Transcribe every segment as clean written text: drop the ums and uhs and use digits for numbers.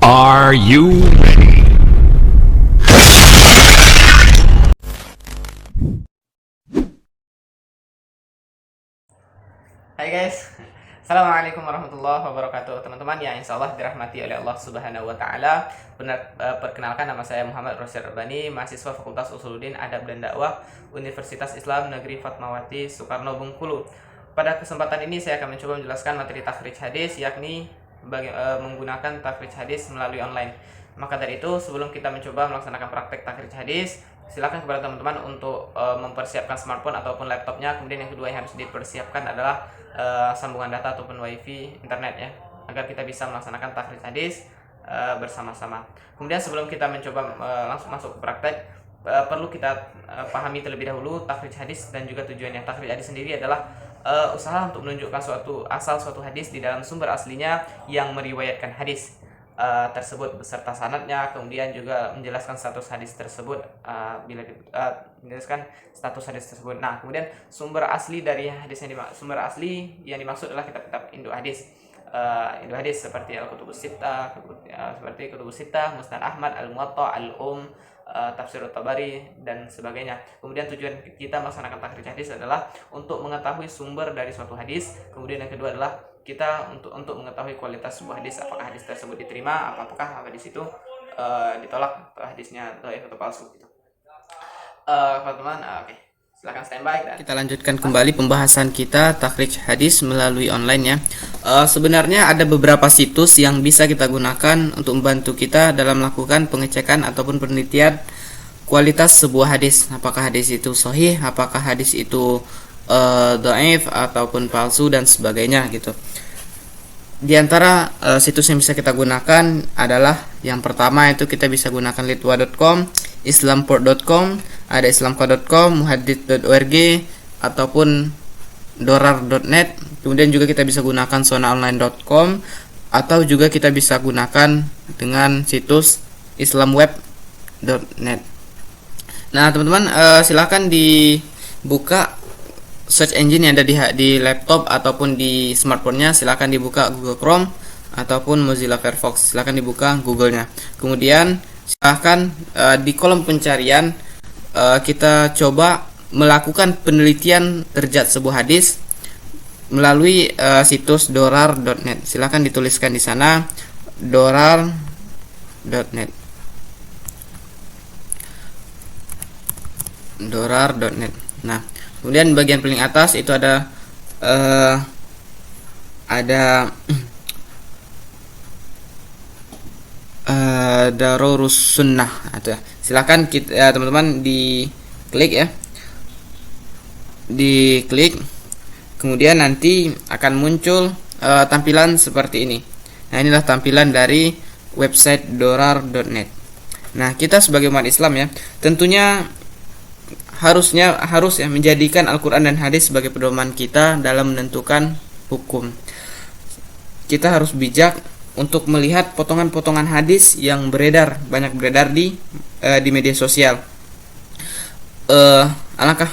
Are you ready? Hai guys, Assalamualaikum warahmatullahi wabarakatuh. Teman-teman yang insya Allah dirahmati oleh Allah Subhanahu Wa Taala. Perkenalkan, nama saya Muhammad Rosyad Rabbani, mahasiswa Fakultas Usuluddin Adab dan Dakwah Universitas Islam Negeri Fatmawati Soekarno Bengkulu. Pada kesempatan ini saya akan mencoba menjelaskan materi takhrij hadis, yakni menggunakan takhrij hadis melalui online. Maka dari itu, sebelum kita mencoba melaksanakan praktek takhrij hadis, silakan kepada teman-teman untuk mempersiapkan smartphone ataupun laptopnya. Kemudian yang kedua yang harus dipersiapkan adalah sambungan data ataupun wifi internet ya, agar kita bisa melaksanakan takhrij hadis bersama-sama. Kemudian sebelum kita mencoba langsung masuk ke praktek, perlu kita pahami terlebih dahulu takhrij hadis dan juga tujuannya. Takhrij hadis sendiri adalah usaha untuk menunjukkan suatu hadis di dalam sumber aslinya yang meriwayatkan hadis tersebut beserta sanadnya, kemudian juga menjelaskan status hadis tersebut menjelaskan status hadis tersebut. Nah, kemudian sumber asli dari hadis sumber asli yang dimaksud adalah kitab-kitab induk hadis. Induk hadis seperti Al-Kutubus Sittah, seperti Kutubus Sittah, Musnad Ahmad, Al-Muwatta, Tafsir At-Tabari dan sebagainya. Kemudian tujuan kita melaksanakan takhrij hadis adalah untuk mengetahui sumber dari suatu hadis. Kemudian yang kedua adalah kita untuk mengetahui kualitas sebuah hadis, apakah hadis tersebut diterima, apakah hadis itu ditolak, atau hadisnya dhaif atau palsu gitu. Teman-teman, oke. Silakan standby dan kita lanjutkan kembali pembahasan kita takhrij hadis melalui online ya. Sebenarnya ada beberapa situs yang bisa kita gunakan untuk membantu kita dalam melakukan pengecekan ataupun penelitian kualitas sebuah hadis. Apakah hadis itu sahih, apakah hadis itu dhaif ataupun palsu dan sebagainya gitu. Di antara situs yang bisa kita gunakan adalah yang pertama itu kita bisa gunakan litwa.com, islamport.com, ada islamqa.com, muhadith.org ataupun dorar.net. Kemudian juga kita bisa gunakan sonaonline.com atau juga kita bisa gunakan dengan situs islamweb.net. Nah, teman-teman, silakan dibuka search engine yang ada di laptop ataupun di smartphone-nya. Silakan dibuka Google Chrome ataupun Mozilla Firefox. Silakan dibuka Google-nya. Kemudian silakan di kolom pencarian kita coba melakukan penelitian derajat sebuah hadis melalui situs dorar.net. Silakan dituliskan di sana dorar.net. dorar.net. Nah, kemudian bagian paling atas itu ada Darurus Sunnah. Silakan kita teman-teman diklik ya. Diklik. Kemudian nanti akan muncul tampilan seperti ini. Nah, inilah tampilan dari website dorar.net. Nah, kita sebagai umat Islam ya, tentunya harus ya menjadikan Al-Quran dan hadis sebagai pedoman kita dalam menentukan hukum. Kita harus bijak untuk melihat potongan-potongan hadis yang banyak beredar di media sosial. Alangkah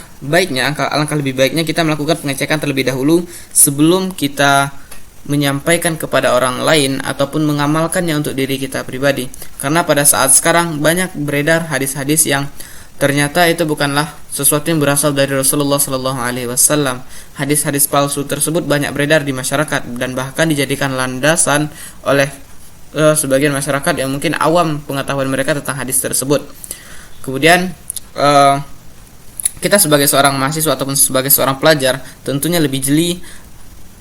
lebih baiknya kita melakukan pengecekan terlebih dahulu sebelum kita menyampaikan kepada orang lain ataupun mengamalkannya untuk diri kita pribadi. Karena pada saat sekarang banyak beredar hadis-hadis yang ternyata itu bukanlah sesuatu yang berasal dari Rasulullah Sallallahu Alaihi Wasallam. Hadis-hadis palsu tersebut banyak beredar di masyarakat dan bahkan dijadikan landasan oleh sebagian masyarakat yang mungkin awam pengetahuan mereka tentang hadis tersebut. Kemudian kita sebagai seorang mahasiswa ataupun sebagai seorang pelajar tentunya lebih jeli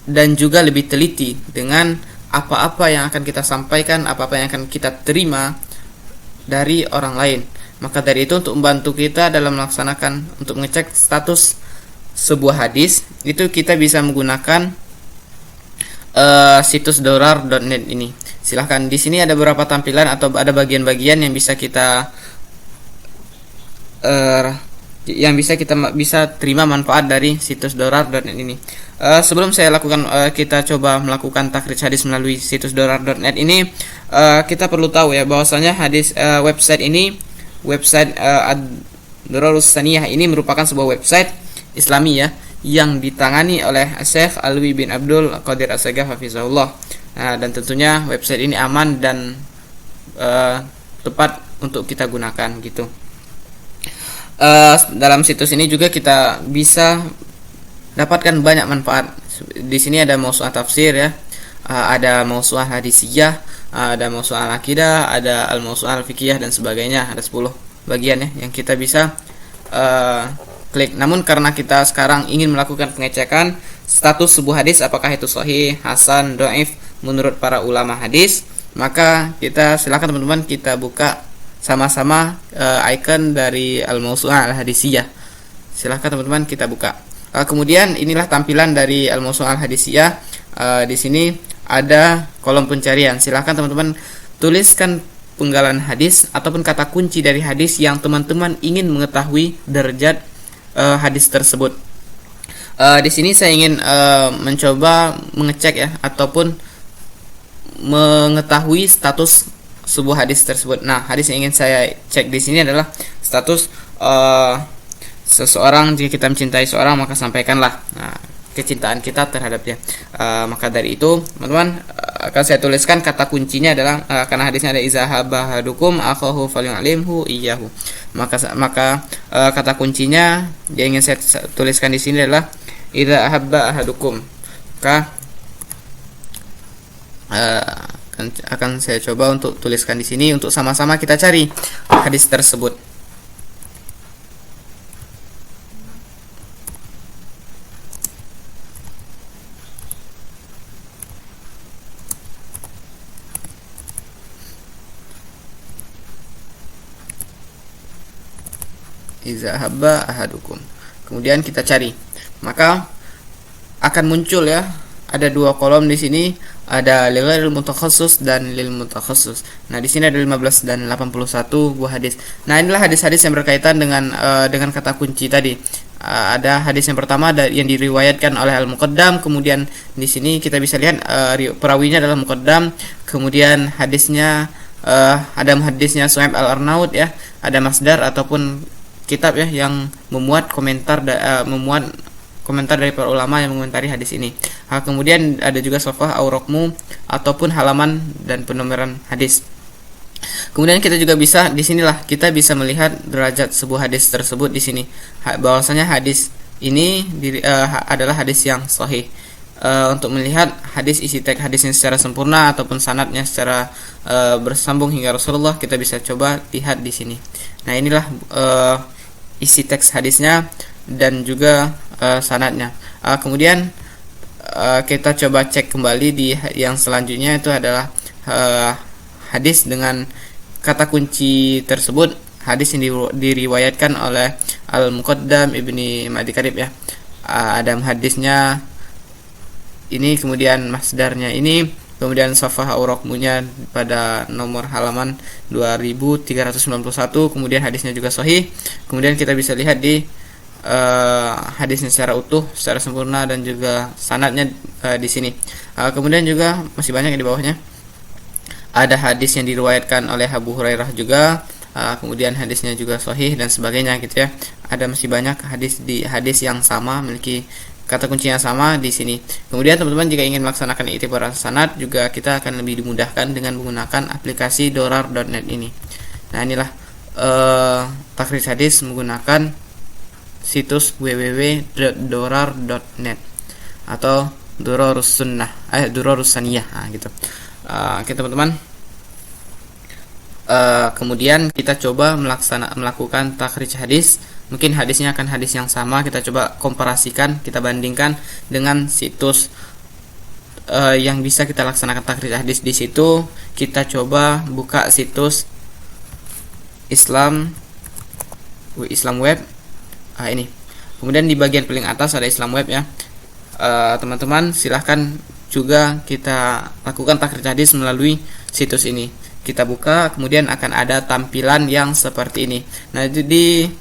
dan juga lebih teliti dengan apa-apa yang akan kita sampaikan, apa-apa yang akan kita terima dari orang lain. Maka dari itu, untuk membantu kita dalam melaksanakan untuk mengecek status sebuah hadis, itu kita bisa menggunakan situs dorar.net ini. Silahkan, di sini ada beberapa tampilan atau ada bagian-bagian yang bisa kita bisa terima manfaat dari situs dorar.net ini. Sebelum saya kita coba melakukan takhrij hadis melalui situs dorar.net ini, kita perlu tahu ya bahwasanya website Ad-Durarus Saniyah ini merupakan sebuah website Islami ya, yang ditangani oleh Syekh Alwi bin Abdul Qadir As-Sagaf hafizahullah. Nah, dan tentunya website ini aman dan tepat untuk kita gunakan gitu. Dalam situs ini juga kita bisa dapatkan banyak manfaat. Di sini ada mausu'ah tafsir ya, ada mausu'ah hadisiyah, ada mausu'ah al-aqidah, ada al-mausu'ah al-fiqhiyah dan sebagainya. Ada 10 bagian ya yang kita bisa klik. Namun karena kita sekarang ingin melakukan pengecekan status sebuah hadis apakah itu sahih, hasan, dhaif menurut para ulama hadis, maka kita silakan teman-teman kita buka sama-sama icon dari al-mausu'ah al-hadisiyah. Silahkan teman-teman kita buka. Kemudian inilah tampilan dari al-mausu'ah al-hadisiyah. Di sini ada kolom pencarian. Silahkan teman-teman tuliskan penggalan hadis ataupun kata kunci dari hadis yang teman-teman ingin mengetahui derajat hadis tersebut. Di sini saya ingin mencoba mengecek ya ataupun mengetahui status sebuah hadis tersebut. Nah, hadis yang ingin saya cek di sini adalah status seseorang. Jika kita mencintai seorang maka sampaikanlah kecintaan kita terhadap dia. Maka dari itu, teman-teman, akan saya tuliskan kata kuncinya adalah karena hadisnya ada iza habahadukum akhahu falyu'limhu iyyahu. Maka kata kuncinya yang ingin saya tuliskan di sini adalah iza habba ahadukum. Maka akan saya coba untuk tuliskan di sini untuk sama-sama kita cari hadis tersebut. Iza habba ahadukum. Kemudian kita cari. Maka akan muncul ya, ada 2 kolom di sini, ada lil mutakhasis dan lil mutakhasis. Nah, di sini ada 15 dan 81 buah hadis. Nah, inilah hadis-hadis yang berkaitan dengan kata kunci tadi. Ada hadis yang pertama yang diriwayatkan oleh al-muqaddam, kemudian di sini kita bisa lihat perawinya adalah muqaddam, kemudian hadisnya ada hadisnya Suhaib al-Arnaud ya, ada masdar ataupun kitab ya yang memuat komentar dari para ulama yang mengomentari hadis ini. Kemudian ada juga safhah aurokmu ataupun halaman dan penomoran hadis. Kemudian kita juga bisa di sinilah kita bisa melihat derajat sebuah hadis tersebut di sini. Bahwasanya hadis ini adalah hadis yang sahih. Untuk melihat hadis isi teks hadisnya secara sempurna ataupun sanadnya secara bersambung hingga Rasulullah, kita bisa coba lihat di sini. Nah, inilah isi teks hadisnya dan juga sanadnya. Kemudian kita coba cek kembali di yang selanjutnya, itu adalah hadis dengan kata kunci tersebut, hadis yang diriwayatkan oleh Al-Muqaddam Ibni Ma'di Karib ya. Ada hadisnya ini, kemudian masdarnya ini, kemudian safhah aurokmunya pada nomor halaman 2391, kemudian hadisnya juga sahih. Kemudian kita bisa lihat di hadisnya secara utuh, secara sempurna dan juga sanadnya di sini. Kemudian juga masih banyak yang di bawahnya. Ada hadis yang diriwayatkan oleh Abu Hurairah juga, kemudian hadisnya juga sahih dan sebagainya gitu ya. Ada masih banyak hadis yang sama, memiliki kata kuncinya sama di sini. Kemudian teman-teman jika ingin melaksanakan i'tibar sanad juga kita akan lebih dimudahkan dengan menggunakan aplikasi dorar.net ini. Nah, inilah takhrij hadis menggunakan situs www.dorar.net atau Durarus Sunnah, Durarus Saniyah gitu. Oke teman-teman. Kemudian kita coba melakukan takhrij hadis. Mungkin hadisnya akan hadis yang sama, kita coba komparasikan, kita bandingkan dengan situs yang bisa kita laksanakan takhrij hadis. Di situ kita coba buka situs Islam Web. Ini. Kemudian di bagian paling atas ada Islam Web ya. Teman-teman silahkan juga kita lakukan takhrij hadis melalui situs ini. Kita buka, kemudian akan ada tampilan yang seperti ini. Nah, di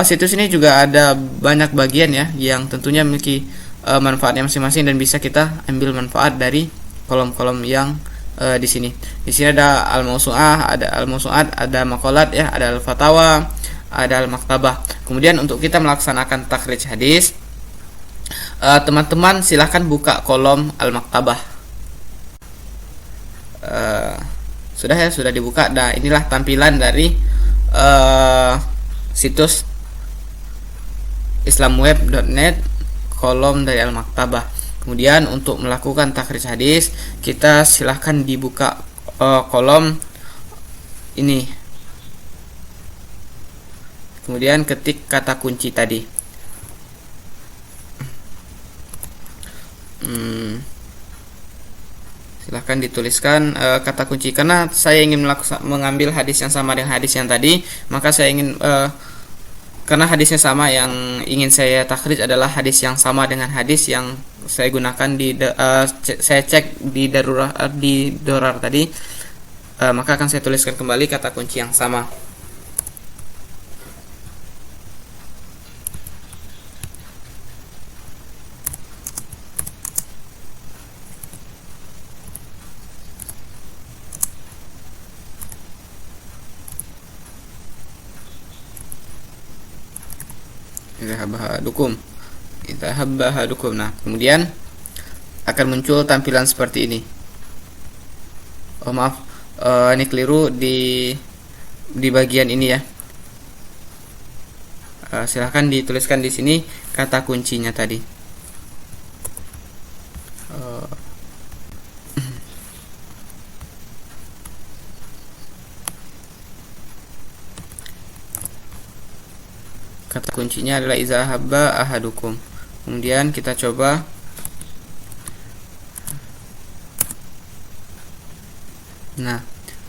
situs ini juga ada banyak bagian ya yang tentunya memiliki manfaatnya masing-masing dan bisa kita ambil manfaat dari kolom-kolom yang di sini. Di sini ada al-mausu'ah, ada al-mausu'at, ada maqalat ya, ada al-fatawa, ada al-maktabah. Kemudian untuk kita melaksanakan takhrij hadis, teman-teman silahkan buka kolom al-maktabah. Sudah ya, sudah dibuka. Nah, inilah tampilan dari situs islamweb.net kolom dari Al-Maktabah. Kemudian untuk melakukan takhrij hadis, kita silahkan dibuka kolom ini. Kemudian ketik kata kunci tadi. Silahkan dituliskan kata kunci, karena saya ingin mengambil hadis yang sama dengan hadis yang tadi, maka saya ingin karena hadisnya sama, yang ingin saya takhrij adalah hadis yang sama dengan hadis yang saya gunakan saya cek di dorar tadi, maka akan saya tuliskan kembali kata kunci yang sama. Itahabbahadukum. Nah, kemudian akan muncul tampilan seperti ini. Oh maaf, ini keliru di bagian ini ya. Silahkan dituliskan di sini kata kuncinya tadi. Kata kuncinya adalah iza habba ahadukum. Kemudian kita coba. Nah,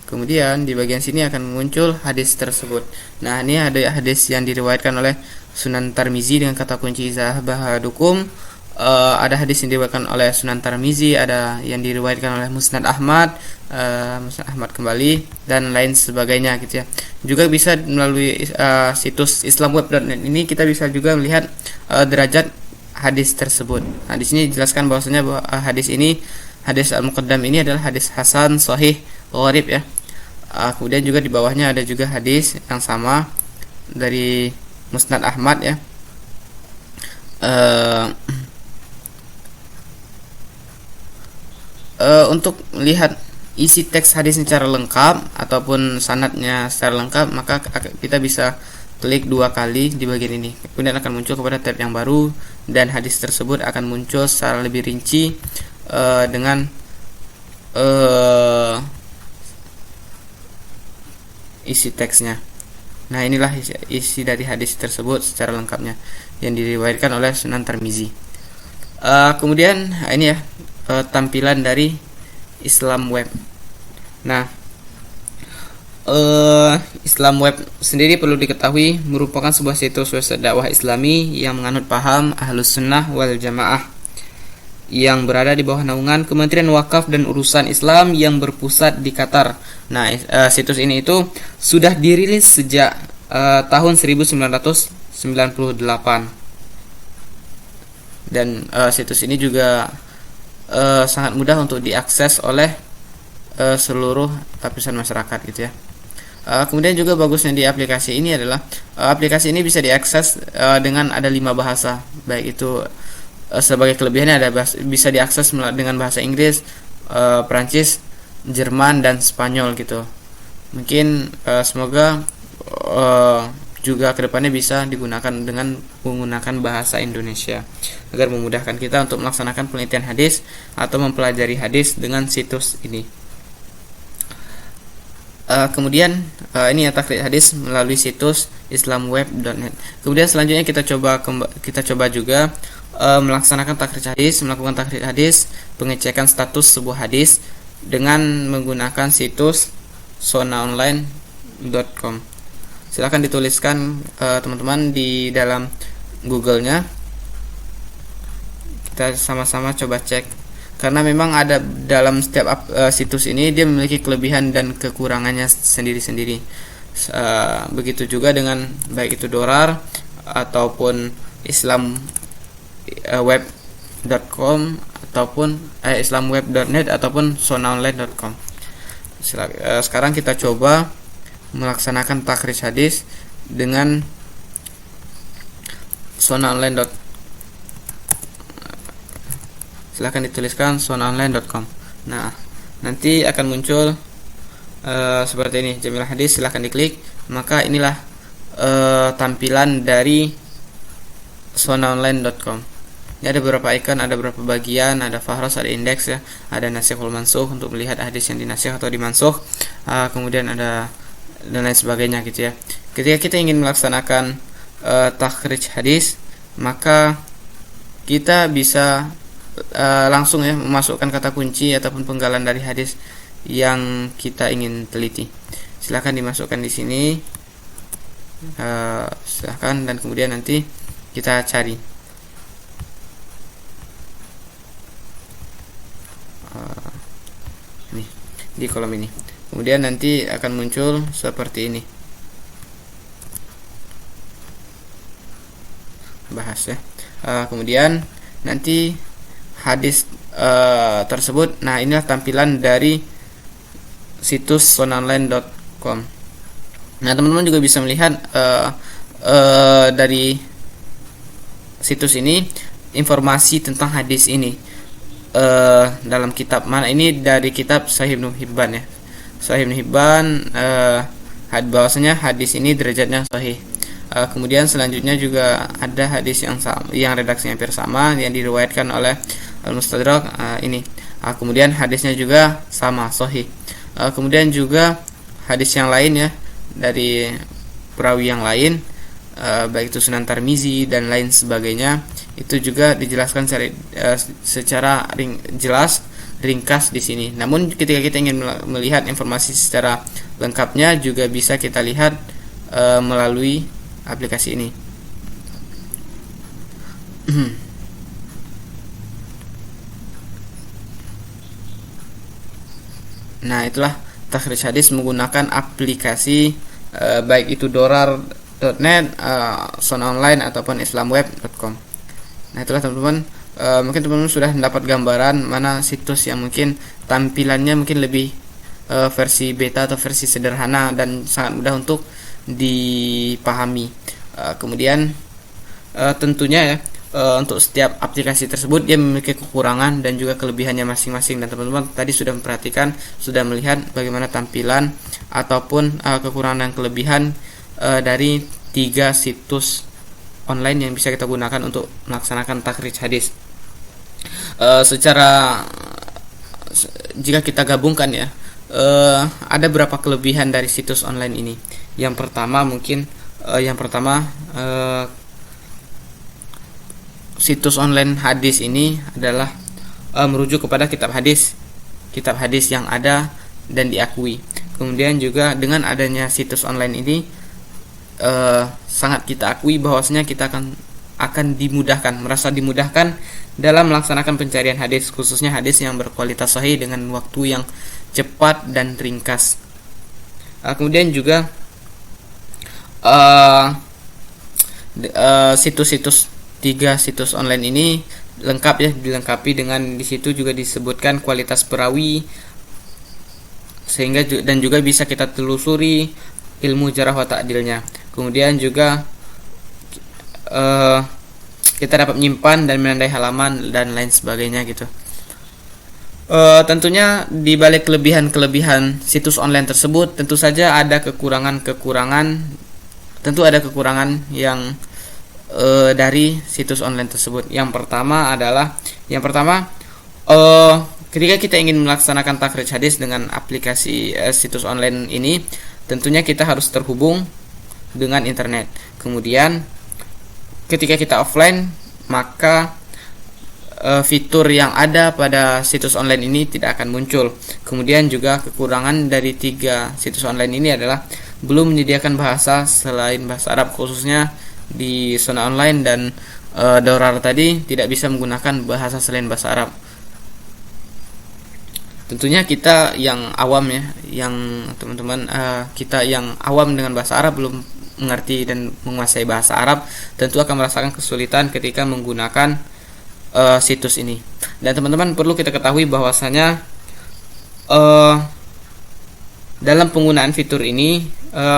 kemudian di bagian sini akan muncul hadis tersebut. Nah, ini ada hadis yang diriwayatkan oleh Sunan Tirmizi dengan kata kunci iza habba ahadukum. Ada hadis yang diriwayatkan oleh Sunan Tirmizi, ada yang diriwayatkan oleh Musnad Ahmad, Musnad Ahmad kembali, dan lain sebagainya gitu ya. Juga bisa melalui situs islamweb.net ini kita bisa juga melihat derajat hadis tersebut. Nah, di sini dijelaskan bahwasanya bahwa hadis al-muqaddam ini adalah hadis hasan, sahih, gharib ya. Kemudian juga di bawahnya ada juga hadis yang sama dari Musnad Ahmad ya. Untuk melihat isi teks hadis secara lengkap ataupun sanadnya secara lengkap, maka kita bisa klik 2 kali di bagian ini. Kemudian akan muncul kepada tab yang baru, dan hadis tersebut akan muncul secara lebih rinci dengan isi teksnya. Nah, inilah isi dari hadis tersebut secara lengkapnya yang diriwayatkan oleh Sunan Tirmizi. Kemudian ini ya tampilan dari Islam Web. Nah, Islam Web sendiri perlu diketahui merupakan sebuah situs website dakwah Islami yang menganut paham Ahlus Sunnah wal Jamaah yang berada di bawah naungan Kementerian Wakaf dan Urusan Islam yang berpusat di Qatar. Nah, situs ini itu sudah dirilis sejak tahun 1998. Dan situs ini juga sangat mudah untuk diakses oleh seluruh lapisan masyarakat gitu ya. Kemudian juga bagusnya di aplikasi ini adalah aplikasi ini bisa diakses dengan ada 5 bahasa, baik itu sebagai kelebihannya bisa diakses dengan bahasa Inggris, Perancis, Jerman, dan Spanyol gitu. Mungkin semoga juga kedepannya bisa digunakan dengan menggunakan bahasa Indonesia agar memudahkan kita untuk melaksanakan penelitian hadis atau mempelajari hadis dengan situs ini. Kemudian ini ya takhrij hadis melalui situs islamweb.net. Kemudian selanjutnya kita coba juga melaksanakan melakukan takhrij hadis, pengecekan status sebuah hadis dengan menggunakan situs sonaonline.com. Silakan dituliskan teman-teman di dalam Google-nya. Kita sama-sama coba cek, karena memang ada dalam setiap situs ini dia memiliki kelebihan dan kekurangannya sendiri-sendiri. Begitu juga dengan baik itu Dorar ataupun islamweb.com ataupun islamweb.net ataupun sonaonline.com. Sekarang kita coba melaksanakan takhrij hadis dengan sonaonline.com. Silahkan dituliskan sonaonline.com. Nah, nanti akan muncul seperti ini, Jamil Hadis, silahkan diklik. Maka inilah tampilan dari sonaonline.com. Ini ada beberapa icon, ada beberapa bagian, ada fahros, ada indeks ya, ada nasikhul mansukh untuk melihat hadis yang dinasikh atau dimansukh, kemudian ada dan lain sebagainya gitu ya. Ketika kita ingin melaksanakan takhrij hadis, maka kita bisa langsung ya memasukkan kata kunci ataupun penggalan dari hadis yang kita ingin teliti. Silahkan dimasukkan di sini, silahkan, dan kemudian nanti kita cari. Nih di kolom ini, kemudian nanti akan muncul seperti ini, bahas ya. Kemudian nanti hadis tersebut, nah inilah tampilan dari situs sonaonline.com. Nah teman-teman juga bisa melihat dari situs ini informasi tentang hadis ini dalam kitab mana ini, dari kitab Sahih Ibnu Hibban ya. Sahih Ibnu Hibban, bahwasanya hadis ini derajatnya sahih. Kemudian selanjutnya juga ada hadis yang sama, yang redaksinya hampir sama, yang diriwayatkan oleh Al-Mustadrak ini. Kemudian hadisnya juga sama sahih. Kemudian juga hadis yang lain ya, dari perawi yang lain, baik itu Sunan Tirmizi dan lain sebagainya, itu juga dijelaskan secara jelas, ringkas di sini. Namun ketika kita ingin melihat informasi secara lengkapnya, juga bisa kita lihat melalui aplikasi ini. Nah itulah takhrij hadis menggunakan aplikasi baik itu dorar.net, sonaonline ataupun islamweb.com. Nah itulah teman-teman, mungkin teman-teman sudah mendapat gambaran mana situs yang mungkin tampilannya mungkin lebih versi beta atau versi sederhana dan sangat mudah untuk dipahami. Kemudian tentunya ya, untuk setiap aplikasi tersebut dia memiliki kekurangan dan juga kelebihannya masing-masing, dan teman-teman tadi sudah memperhatikan, sudah melihat bagaimana tampilan ataupun kekurangan dan kelebihan dari 3 situs online yang bisa kita gunakan untuk melaksanakan takhrij hadis. Jika kita gabungkan ya, ada berapa kelebihan dari situs online ini. Yang pertama mungkin situs online hadis ini adalah merujuk kepada kitab hadis yang ada dan diakui. Kemudian juga dengan adanya situs online ini, sangat kita akui bahwasanya kita akan dimudahkan, merasa dimudahkan dalam melaksanakan pencarian hadis, khususnya hadis yang berkualitas sahih dengan waktu yang cepat dan ringkas. Kemudian juga situs-situs 3 situs online ini lengkap ya, dilengkapi dengan di situ juga disebutkan kualitas perawi, sehingga dan juga bisa kita telusuri ilmu jarah wa ta'dilnya. Kemudian juga kita dapat menyimpan dan menandai halaman dan lain sebagainya gitu. Tentunya di balik kelebihan-kelebihan situs online tersebut, tentu saja ada kekurangan-kekurangan. Tentu ada kekurangan yang dari situs online tersebut. Yang pertama ketika kita ingin melaksanakan takhrij hadis dengan aplikasi situs online ini, tentunya kita harus terhubung dengan internet. Kemudian ketika kita offline, maka fitur yang ada pada situs online ini tidak akan muncul. Kemudian juga kekurangan dari 3 situs online ini adalah belum menyediakan bahasa selain bahasa Arab, khususnya di Sona Online dan Dorar tadi tidak bisa menggunakan bahasa selain bahasa Arab. Tentunya kita yang awam ya, yang teman-teman kita yang awam dengan bahasa Arab, belum mengerti dan menguasai bahasa Arab, tentu akan merasakan kesulitan ketika menggunakan situs ini. Dan teman-teman perlu kita ketahui bahwasanya dalam penggunaan fitur ini,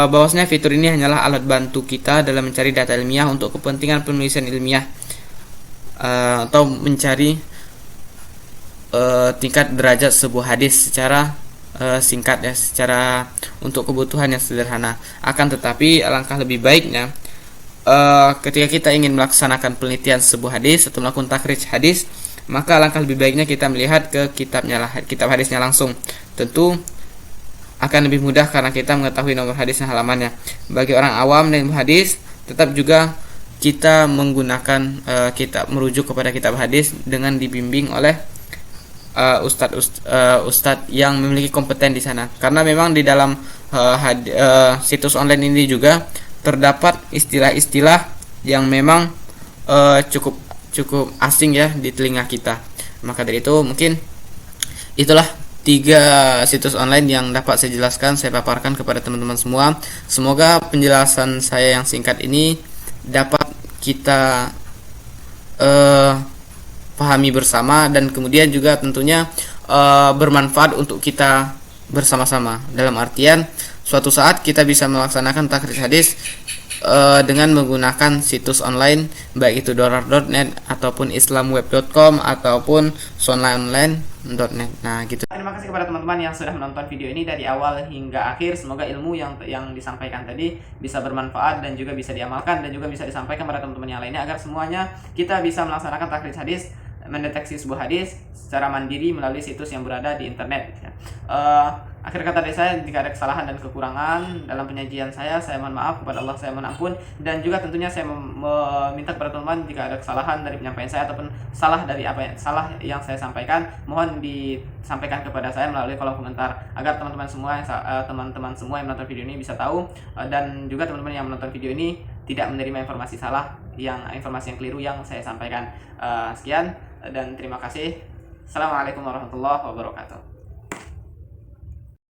bahwasanya fitur ini hanyalah alat bantu kita dalam mencari data ilmiah untuk kepentingan penulisan ilmiah, atau mencari tingkat derajat sebuah hadis secara singkat ya, secara untuk kebutuhan yang sederhana. Akan tetapi alangkah lebih baiknya ketika kita ingin melaksanakan penelitian sebuah hadis atau melakukan takhrij hadis, maka alangkah lebih baiknya kita melihat ke kitab hadisnya langsung. Tentu akan lebih mudah karena kita mengetahui nomor hadis dan halamannya. Bagi orang awam dan hadis, tetap juga kita menggunakan kitab, merujuk kepada kitab hadis dengan dibimbing oleh ustadz yang memiliki kompeten di sana. Karena memang di dalam situs online ini juga terdapat istilah-istilah yang memang cukup asing ya di telinga kita. Maka dari itu mungkin itulah 3 situs online yang dapat saya jelaskan, saya paparkan kepada teman-teman semua. Semoga penjelasan saya yang singkat ini dapat kita pahami bersama, dan kemudian juga tentunya bermanfaat untuk kita bersama-sama. Dalam artian suatu saat kita bisa melaksanakan takhrij hadis dengan menggunakan situs online, baik itu dorar.net ataupun islamweb.com ataupun sonline.net. Nah, gitu. Terima kasih kepada teman-teman yang sudah menonton video ini dari awal hingga akhir. Semoga ilmu yang disampaikan tadi bisa bermanfaat dan juga bisa diamalkan dan juga bisa disampaikan kepada teman-teman yang lainnya, agar semuanya kita bisa melaksanakan takhrij hadis, mendeteksi sebuah hadis secara mandiri melalui situs yang berada di internet. Akhir kata dari saya, jika ada kesalahan dan kekurangan dalam penyajian saya mohon maaf, kepada Allah saya mohon ampun, dan juga tentunya saya meminta kepada teman-teman jika ada kesalahan dari penyampaian saya ataupun salah yang saya sampaikan, mohon disampaikan kepada saya melalui kolom komentar, agar teman-teman semua yang menonton video ini bisa tahu, dan juga teman-teman yang menonton video ini tidak menerima informasi yang keliru yang saya sampaikan. Sekian dan terima kasih. Assalamualaikum warahmatullahi wabarakatuh.